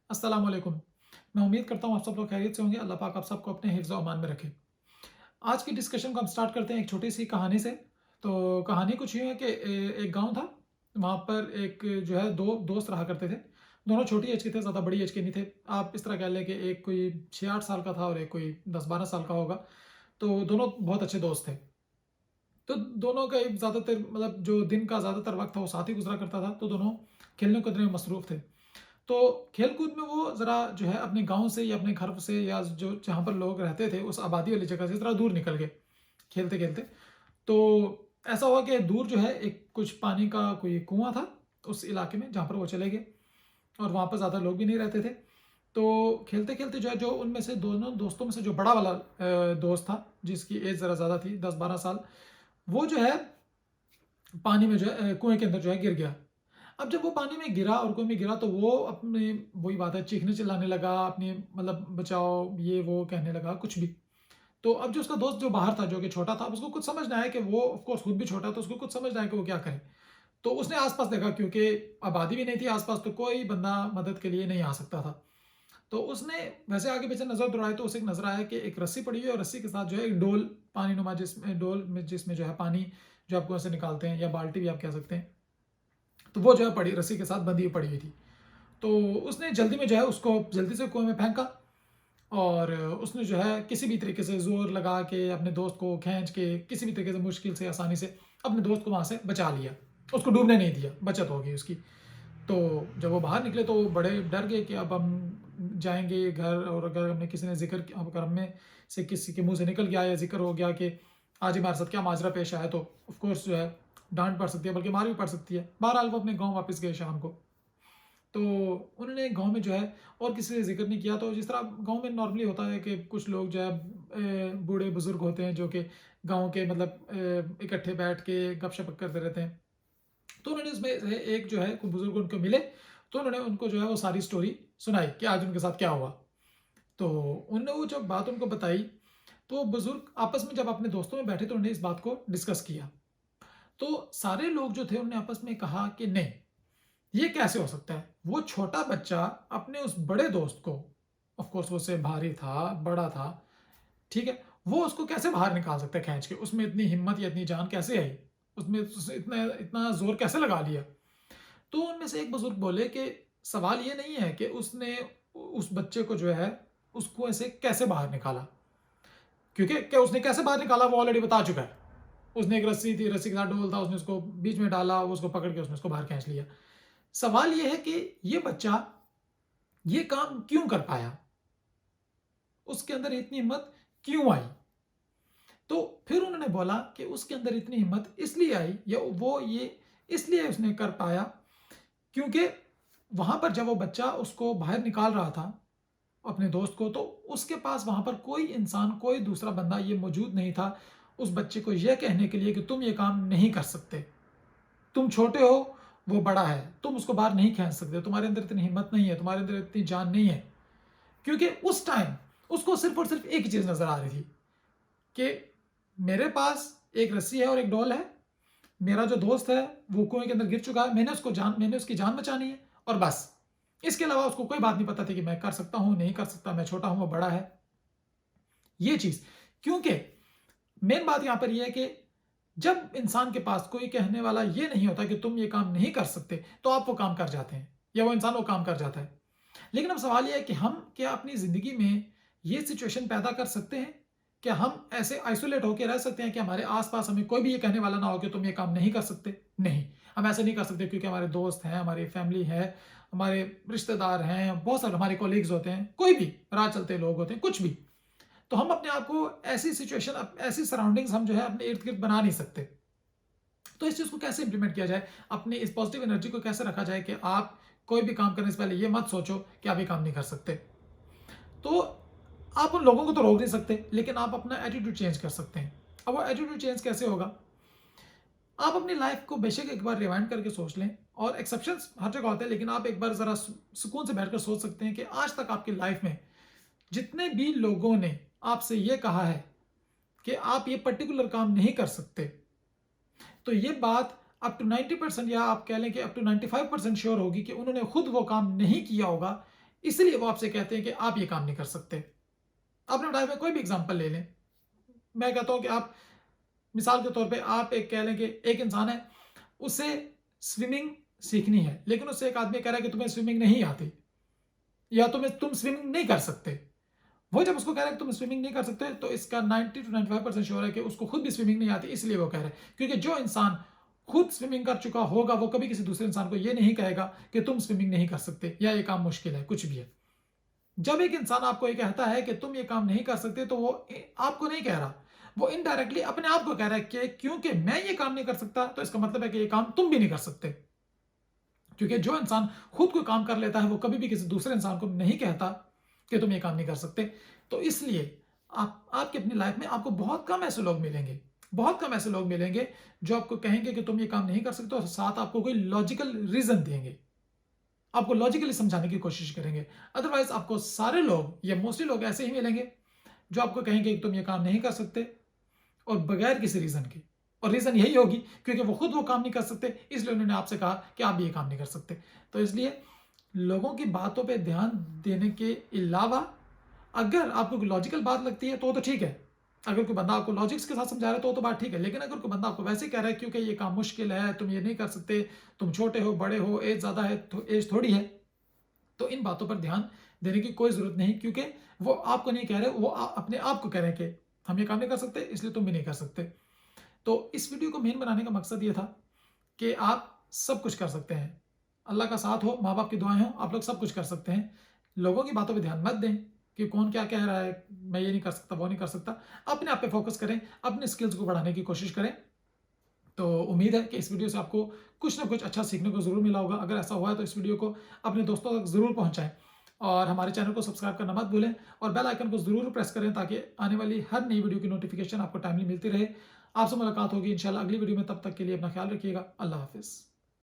अस्सलाम वालेकुम। मैं उम्मीद करता हूँ आप सब लोग खैरियत से होंगे। अल्लाह पाक आप सबको अपने हिफ्ज़ व अमान में रखे। आज की डिस्कशन को हम स्टार्ट करते हैं एक छोटी-सी कहानी से। तो कहानी कुछ यूँ है कि एक गाँव था, वहाँ पर एक जो है 2 दोस्त रहा करते थे। दोनों छोटी एज के थे, ज़्यादा बड़ी एज के नहीं थे। आप इस तरह कह लें कि एक कोई 6-8 साल का था और एक कोई 10-12 साल का होगा। तो दोनों बहुत अच्छे दोस्त थे। तो दोनों का एक ज़्यादातर मतलब जो दिन का ज़्यादातर वक़्त था वो साथ ही गुज़रा करता था, तो दोनों खेलने-कूदने में मसरूफ़ थे। तो खेल-कूद में वो ज़रा जो है अपने गाँव से या अपने घर से या जो जहाँ पर लोग रहते थे उस आबादी वाली जगह से ज़रा दूर निकल गए, खेलते-खेलते। तो ऐसा हुआ कि दूर जो है एक कुछ पानी का कोई कुआँ था उस इलाके में जहाँ पर वो चले गए और वहाँ पर ज़्यादा लोग भी नहीं रहते थे। तो खेलते-खेलते जो है जो उनमें से दोनों दोस्तों में से जो बड़ा वाला दोस्त था जिसकी एज ज़रा ज़्यादा थी 10-12 साल, वो जो है पानी में जो है कुएँ के अंदर जो है गिर गया। अब जब वो पानी में गिरा और कुएँ में गिरा तो वो अपने वही बात है चीखने-चिल्लाने लगा, अपनी मतलब बचाओ ये वो कहने लगा कुछ भी। तो अब जो उसका दोस्त जो बाहर था, जो कि छोटा था, अब उसको कुछ समझ ना आया कि वो ऑफ कोर्स खुद भी छोटा था, तो उसको कुछ समझ ना आया कि वो क्या करे। तो उसने आस-पास देखा क्योंकि आबादी भी नहीं थी आस-पास, तो कोई बंदा मदद के लिए नहीं आ सकता था। तो उसने वैसे आगे-पीछे नज़र दौड़ाई तो उसे एक नज़र आया कि एक रस्सी पड़ी हुई है और रस्सी के साथ जो है एक डोल पानीनुमा जिसमें डोल में जिसमें जो है पानी जो आप कुएँ से निकालते हैं या बाल्टी भी आप कह सकते हैं। तो वो जो है पड़ी रस्सी के साथ बंधी हुई पड़ी हुई थी। तो उसने जल्दी में जो है उसको जल्दी से कुएँ में फेंका और उसने जो है किसी भी तरीके से ज़ोर लगा के अपने दोस्त को खींच के किसी भी तरीके से मुश्किल से आसानी से अपने दोस्त को वहाँ से बचा लिया। उसको डूबने नहीं दिया, बचत हो गई उसकी। तो जब वो बाहर निकले तो वो बड़े डर गए कि अब हम जाएँगे घर और अगर हमने किसी ने ज़िक्र किया अगर हम में से किसी के मुँह से निकल गया या ज़िक्र हो गया कि आज हमारे साथ क्या माजरा पेश आया तो ऑफ़ कोर्स जो है डाँट पड़ सकती है बल्कि मार भी पड़ सकती है। बहरहाल वो अपने गाँव वापस गए शाम को। तो उन्होंने गाँव में जो है और किसी से ज़िक्र नहीं किया, तो जिस तरह गाँव में नॉर्मली होता है कि कुछ लोग जो है बूढ़े-बुज़ुर्ग होते हैं जो कि गाँव के मतलब इकट्ठे बैठ के गप-शप करते रहते हैं। तो उन्होंने उसमें से एक जो है कोई बुज़ुर्ग उनको मिले, तो उन्होंने उनको जो है वो सारी स्टोरी सुनाई कि आज उनके साथ क्या हुआ। तो उन्होंने वो जब बात उनको बताई, तो बुज़ुर्ग आपस में जब अपने दोस्तों में बैठे तो उन्होंने इस बात को डिस्कस किया। तो सारे लोग जो थे उन्होंने आपस में कहा कि नहीं, ये कैसे हो सकता है? वो छोटा बच्चा अपने उस बड़े दोस्त को ऑफ़ कोर्स वो उससे भारी था, बड़ा था, ठीक है? वो उसको कैसे बाहर निकाल सकता है खींच के? उसमें इतनी हिम्मत या इतनी जान कैसे आई? उसमें उस इतना इतना ज़ोर कैसे लगा लिया? तो उनमें से एक बुज़ुर्ग बोले कि सवाल ये नहीं है कि उसने उस बच्चे को जो है, उस कुएँ से कैसे बाहर निकाला? क्योंकि क्या उसने कैसे बाहर निकाला वो ऑलरेडी बता चुका है। उसने एक रस्सी थी, रस्सी के साथ डोल था, उसने उसको बीच में डाला, वो उसको पकड़ के उसने उसको बाहर खींच लिया। सवाल ये है कि ये बच्चा ये काम क्यों कर पाया? उसके अंदर इतनी हिम्मत क्यों आई? तो फिर उन्होंने बोला कि उसके अंदर इतनी हिम्मत इसलिए आई या वो ये इसलिए उसने कर पाया क्योंकि वहाँ पर जब वो बच्चा उसको बाहर निकाल रहा था, अपने दोस्त को, तो उसके पास वहाँ पर कोई इंसान, कोई दूसरा बंदा ये मौजूद नहीं था, उस बच्चे को ये कहने के लिए कि तुम ये काम नहीं कर सकते। तुम छोटे हो, वो बड़ा है, तुम उसको बाहर नहीं खींच सकते, तुम्हारे अंदर इतनी हिम्मत नहीं है, तुम्हारे अंदर इतनी जान नहीं है। क्योंकि उस टाइम उसको सिर्फ़ और सिर्फ़ एक ही चीज़ नज़र आ रही थी कि मेरे पास एक रस्सी है और एक डॉल है, मेरा जो दोस्त है वो कुएँ के अंदर गिर चुका है, मैंने उसकी जान बचानी है और बस। इसके अलावा उसको कोई बात नहीं पता थी कि मैं कर सकता हूँ, नहीं कर सकता, मैं छोटा हूँ, वो बड़ा है, ये चीज़। क्योंकि मेन बात यहाँ पर ये है कि जब इंसान के पास कोई कहने वाला ये नहीं होता कि तुम ये काम नहीं कर सकते, तो आप वो काम कर जाते हैं या वो इंसान वो काम कर जाता है। लेकिन अब सवाल ये है कि हम क्या अपनी ज़िंदगी में ये सिचुएशन पैदा कर सकते हैं? क्या हम ऐसे आइसोलेट होके रह सकते हैं कि हमारे आस-पास हमें कोई भी ये कहने वाला ना हो कि तुम ये काम नहीं कर सकते? नहीं, हम ऐसे नहीं कर सकते क्योंकि हमारे दोस्त हैं, हमारी फैमिली है, हमारे रिश्तेदार हैं, बहुत सारे हमारे कॉलीग्स होते हैं, कोई भी राह चलते लोग होते हैं, कुछ भी। तो हम अपने आप को ऐसी सिचुएशन ऐसी सराउंडिंग्स हम जो है अपने इर्द-गिर्द बना नहीं सकते। तो इस चीज़ को कैसे इम्प्लीमेंट किया जाए? अपनी इस पॉजिटिव एनर्जी को कैसे रखा जाए कि आप कोई भी काम करने से पहले ये मत सोचो कि आप ये काम नहीं कर सकते। तो आप उन लोगों को तो रोक नहीं सकते, लेकिन आप अपना एटीट्यूड चेंज कर सकते हैं। अब वो एटीट्यूड चेंज कैसे होगा? आप अपनी लाइफ़ को बेशक एक बार रिवाइंड करके सोच लें और एक्सेप्शंस हर जगह होते हैं, लेकिन आप एक बार ज़रा सुकून से बैठकर सोच सकते हैं कि आज तक आपकी लाइफ़ में जितने भी लोगों ने आपसे ये कहा है कि आप ये पर्टिकुलर काम नहीं कर सकते, तो ये बात अप टू 90% या आप कह लें कि अप टू 95% श्योर होगी कि उन्होंने खुद वो काम नहीं किया होगा, इसलिए वो आपसे कहते हैं कि आप ये काम नहीं कर सकते। अपने लाइफ में कोई भी एग्ज़ाम्पल ले लें। मैं कहता हूँ कि आप मिसाल के तौर पे आप एक कह लें कि एक इंसान है, उसे स्विमिंग सीखनी है, लेकिन उससे एक आदमी कह रहा है कि तुम्हें स्विमिंग नहीं आती या तुम स्विमिंग नहीं कर सकते। वो जब उसको कह रहा है कि तुम स्विमिंग नहीं कर सकते, तो इसका 90 टू 95% श्योर है कि उसको खुद भी स्विमिंग नहीं आती, इसलिए वो कह रहा है। क्योंकि जो इंसान खुद स्विमिंग कर चुका होगा, वो कभी किसी दूसरे इंसान को ये नहीं कहेगा कि तुम स्विमिंग नहीं कर सकते या ये काम मुश्किल है, कुछ भी है। जब एक इंसान आपको ये कहता है कि तुम ये काम नहीं कर सकते, तो वो आपको नहीं कह रहा, वो इनडायरेक्टली अपने आप को कह रहा है कि क्योंकि मैं ये काम नहीं कर सकता, तो इसका मतलब है कि ये काम तुम भी नहीं कर सकते। क्योंकि जो इंसान खुद कोई काम कर लेता है, वो कभी भी किसी दूसरे इंसान को नहीं कहता कि तुम ये काम नहीं कर सकते। तो इसलिए आपकी अपनी लाइफ में आपको बहुत कम ऐसे लोग मिलेंगे, बहुत कम ऐसे लोग मिलेंगे जो आपको कहेंगे कि तुम ये काम नहीं कर सकते और साथ आपको कोई लॉजिकल रीज़न देंगे। आपको लॉजिकली समझाने की कोशिश करेंगे। अदरवाइज़ आपको सारे लोग या मोस्टली लोग ऐसे ही मिलेंगे जो आपको कहेंगे कि तुम ये काम नहीं कर सकते और बगैर किसी रीज़न के। और रीज़न यही होगी क्योंकि वो खुद वो काम नहीं कर सकते, इसलिए उन्होंने आपसे कहा कि आप भी ये काम नहीं कर सकते। तो इसलिए लोगों की बातों पे ध्यान देने के अलावा अगर आपको कोई लॉजिकल बात लगती है तो ठीक है। अगर कोई बंदा आपको लॉजिक्स के साथ समझा रहा है तो बात ठीक है। लेकिन अगर कोई बंदा आपको वैसे ही कह रहा है क्योंकि ये काम मुश्किल है, तुम ये नहीं कर सकते, तुम छोटे हो, बड़े हो, एज ज़्यादा है, एज थोड़ी है, तो इन बातों पर ध्यान देने की कोई ज़रूरत नहीं, क्योंकि वो आपको नहीं कह रहे, वो अपने आप को कह रहे हैं कि हम ये काम नहीं कर सकते, इसलिए तुम भी नहीं कर सकते। तो इस वीडियो को मेन बनाने का मकसद ये था कि आप सब कुछ कर सकते हैं। अल्लाह का साथ हो, माँ-बाप की दुआएँ हों, आप लोग सब कुछ कर सकते हैं। लोगों की बातों पे ध्यान मत दें कि कौन क्या कह रहा है, मैं ये नहीं कर सकता, वो नहीं कर सकता। अपने आप पे फ़ोकस करें, अपने स्किल्स को बढ़ाने की कोशिश करें। तो उम्मीद है कि इस वीडियो से आपको कुछ ना कुछ अच्छा सीखने को ज़रूर मिला होगा। अगर ऐसा हुआ है तो इस वीडियो को अपने दोस्तों तक ज़रूर पहुँचाएँ और हमारे चैनल को सब्सक्राइब करना मत भूलें और बेल आइकन को ज़रूर प्रेस करें ताकि आने वाली हर नई वीडियो की नोटिफ़िकेशन आपको टाइमली मिलती रहे। आपसे मुलाकात होगी इंशाल्लाह अगली वीडियो में, तब तक के लिए अपना ख्याल रखिएगा। अल्लाह हाफ़िज़।